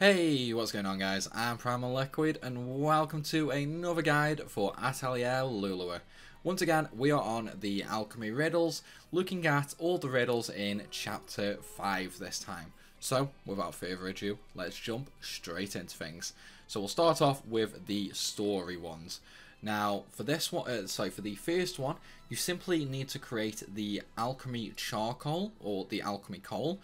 Hey, what's going on guys? I'm Primal Liquid and welcome to another guide for Atelier Lulua. Once again, we are on the Alchemyriddles, looking at all the riddles in chapter 5 this time. So, without further ado, let's jump straight into things. So we'll start off with the story ones. Now, for this one, for the first one, you simply need to create the alchemy charcoal, or the alchemy coal,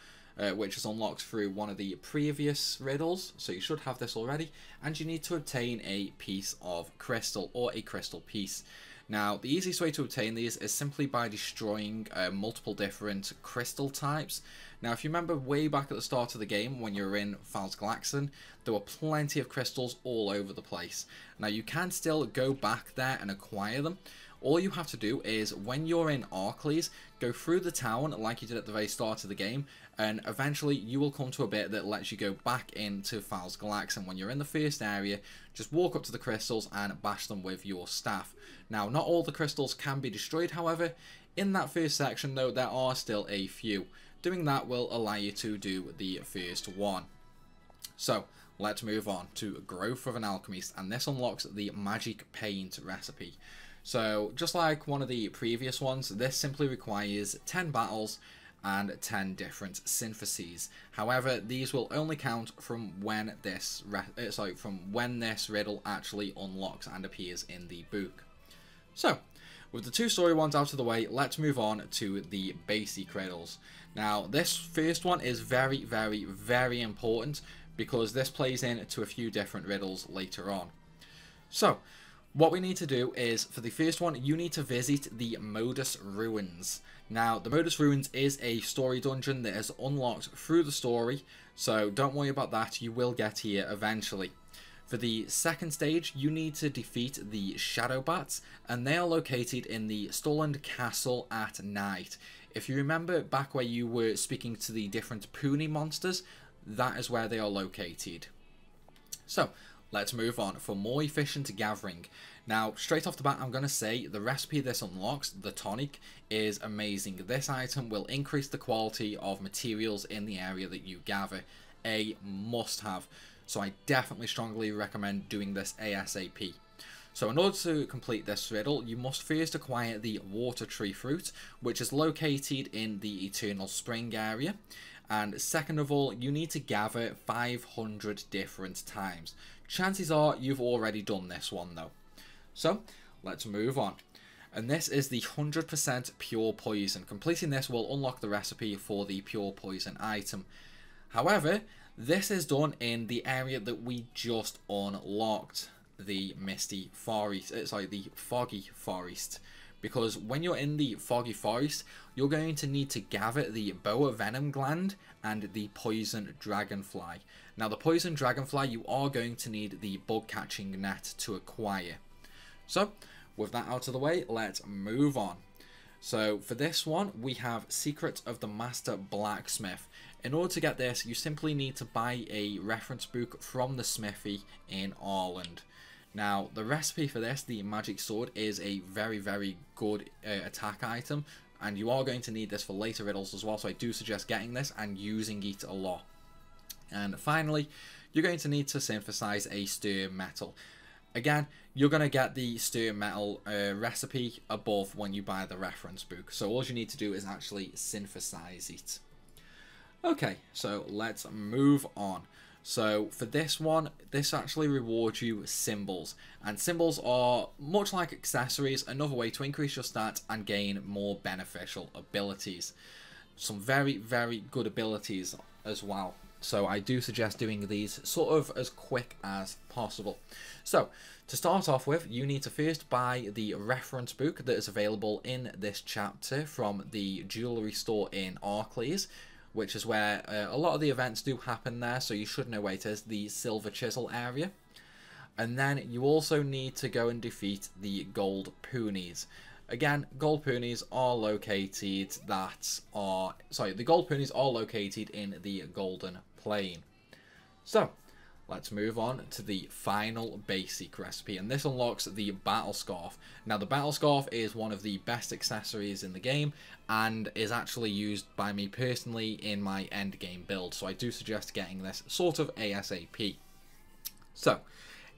which is unlocked through one of the previous riddles, so you should have this already, and you need to obtain a piece of crystal, or a crystal piece. Now, the easiest way to obtain these is simply by destroying multiple different crystal types. Now, if you remember way back at the start of the game, when you were in Galaxan, there were plenty of crystals all over the place. Now, you can still go back there and acquire them. All you have to do is, when you're in Arcles, go through the town like you did at the very start of the game, and eventually you will come to a bit that lets you go back into Galaxan. When you're in the first area, just walk up to the crystals and bash them with your staff. Now, not all the crystals can be destroyed, however. In that first section, though, there are still a few. Doing that will allow you to do the first one. So, let's move on to Growth of an Alchemist, and this unlocks the Magic Paint recipe. So, just like one of the previous ones, this simply requires 10 battles and 10 different syntheses. However, these will only count from when this riddle actually unlocks and appears in the book. So, with the two story ones out of the way, let's move on to the basic Cradles. Now, this first one is very, very, very important because this plays into a few different riddles later on. So, what we need to do is, for the first one, you need to visit the Modus Ruins. Now, the Modus Ruins is a story dungeon that is unlocked through the story, so don't worry about that, you will get here eventually. For the second stage, you need to defeat the Shadow Bats, and they are located in the Stulland Castle at night. If you remember back where you were speaking to the different Puni monsters, that is where they are located. So, let's move on for more efficient gathering. Now, straight off the bat, I'm going to say the recipe this unlocks, the Tonic, is amazing. This item will increase the quality of materials in the area that you gather. A must-have. So I definitely strongly recommend doing this ASAP. So in order to complete this riddle, you must first acquire the Water Tree Fruit, which is located in the Eternal Spring area. And second of all, you need to gather 500 different times. Chances are you've already done this one though. So, let's move on. And this is the 100% pure poison. Completing this will unlock the recipe for the pure poison item. However, this is done in the area that we just unlocked, the the Foggy Forest. Because when you're in the Foggy Forest, you're going to need to gather the Boa Venom Gland and the Poison Dragonfly. Now, the Poison Dragonfly, you are going to need the Bug Catching Net to acquire. So, with that out of the way, let's move on. So, for this one, we have Secret of the Master Blacksmith. In order to get this, you simply need to buy a reference book from the smithy in Arland. Now, the recipe for this, the magic sword, is a very, very good attack item, and you are going to need this for later riddles as well, so I do suggest getting this and using it a lot. And finally, you're going to need to synthesize a stir metal. Again, you're going to get the stir metal recipe above when you buy the reference book, so all you need to do is actually synthesize it. Okay, so let's move on. So for this one, this actually rewards you symbols, and symbols are, much like accessories, another way to increase your stats and gain more beneficial abilities. Some very, very good abilities as well. So I do suggest doing these sort of as quick as possible. So, to start off with, you need to first buy the reference book that is available in this chapter from the jewellery store in Arcles, which is where a lot of the events do happen there, so you should know where it is, the Silver Chisel area. And then you also need to go and defeat the Gold Punies. Again, Gold Punies are located the Gold Punies are located in the Golden Plain. So, let's move on to the final basic recipe, and this unlocks the Battle Scarf. Now, the Battle Scarf is one of the best accessories in the game and is actually used by me personally in my end game build, so I do suggest getting this sort of ASAP. So,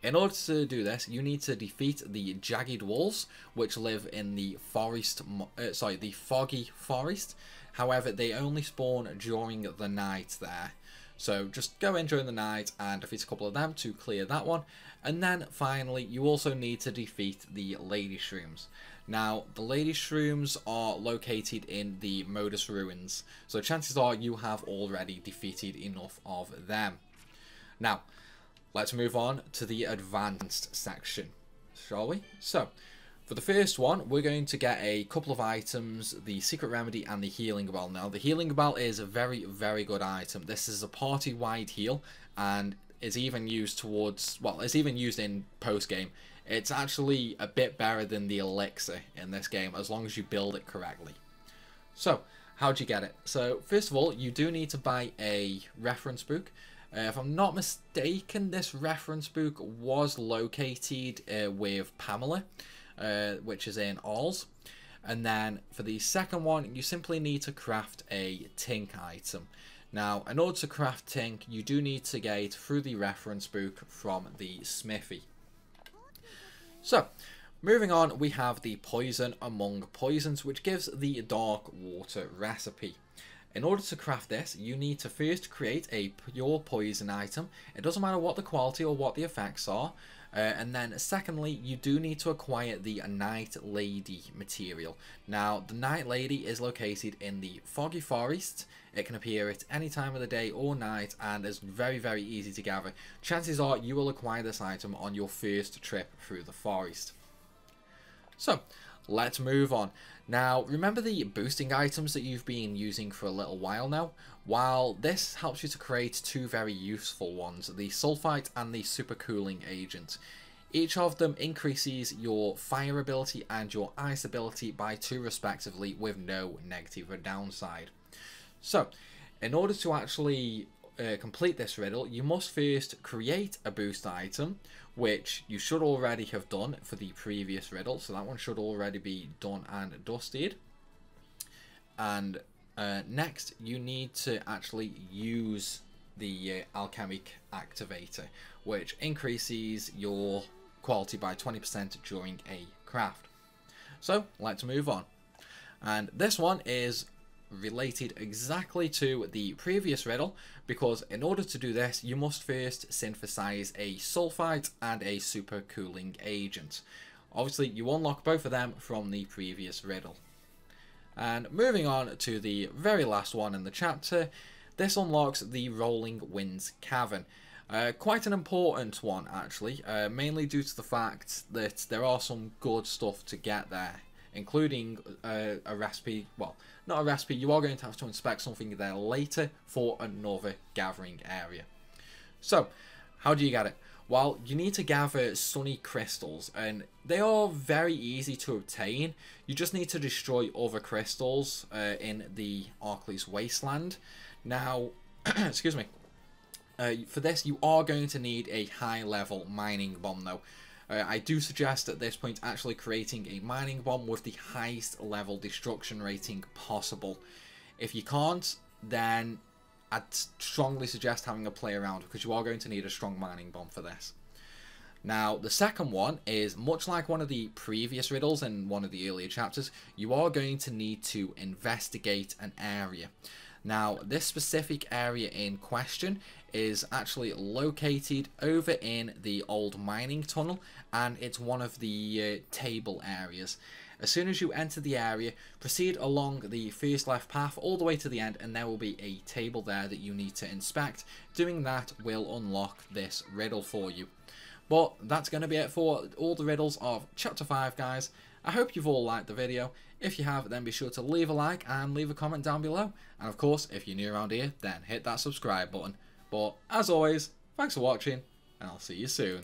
in order to do this, you need to defeat the jagged wolves, which live in the the foggy forest. However, they only spawn during the night there. So just go in during the night and defeat a couple of them to clear that one. And then finally, you also need to defeat the Lady Shrooms. Now, the Lady Shrooms are located in the Modus Ruins, so chances are you have already defeated enough of them. Now, let's move on to the advanced section, shall we? So, for the first one, we're going to get a couple of items, the Secret Remedy and the Healing Bell. Now, the Healing Bell is a very, very good item. This is a party-wide heal and is even used towards, well, it's even used in post-game. It's actually a bit better than the Elixir in this game, as long as you build it correctly. So, how do you get it? So, first of all, you do need to buy a reference book. If I'm not mistaken, this reference book was located with Pamela, which is in Alls. And then for the second one, you simply need to craft a Tink item. Now, in order to craft Tink, you do need to get through the reference book from the smithy. So, moving on, we have the Poison Among Poisons, which gives the Dark Water recipe. In order to craft this, you need to first create a pure poison item. It doesn't matter what the quality or what the effects are. And then secondly, you do need to acquire the Night Lady material. Now, the Night Lady is located in the Foggy Forest. It can appear at any time of the day or night and is very, very easy to gather. Chances are you will acquire this item on your first trip through the forest. So, let's move on. Now, remember the boosting items that you've been using for a little while now? While this helps you to create two very useful ones, the Sulfite and the Super Cooling Agent. Each of them increases your fire ability and your ice ability by 2 respectively, with no negative or downside. So, in order to actually complete this riddle, you must first create a boost item, which you should already have done for the previous riddle, so that one should already be done and dusted. And next, you need to actually use the alchemic activator, which increases your quality by 20% during a craft. So let's move on, and this one is related exactly to the previous riddle, because in order to do this, you must first synthesize a sulfite and a super cooling agent. Obviously, you unlock both of them from the previous riddle. And moving on to the very last one in the chapter, this unlocks the Rolling Winds Cavern. Quite an important one, actually, mainly due to the fact that there are some good stuff to get there, including a recipe. Well, not a recipe, you are going to have to inspect something there later for another gathering area. So, how do you get it? Well, you need to gather sunny crystals, and they are very easy to obtain. You just need to destroy other crystals in the Arkley's Wasteland. Now, excuse me, for this you are going to need a high level mining bomb though. I do suggest at this point actually creating a mining bomb with the highest level destruction rating possible. If you can't, then I'd strongly suggest having a play around, because you are going to need a strong mining bomb for this. Now, the second one is much like one of the previous riddles in one of the earlier chapters. You are going to need to investigate an area. Now, this specific area in question is actually located over in the old mining tunnel, and it's one of the table areas. As soon as you enter the area, proceed along the first left path all the way to the end, and there will be a table there that you need to inspect. Doing that will unlock this riddle for you. But that's going to be it for all the riddles of Chapter 5, guys. I hope you've all liked the video. If you have, then be sure to leave a like and leave a comment down below. And of course, if you're new around here, then hit that subscribe button. But as always, thanks for watching, and I'll see you soon.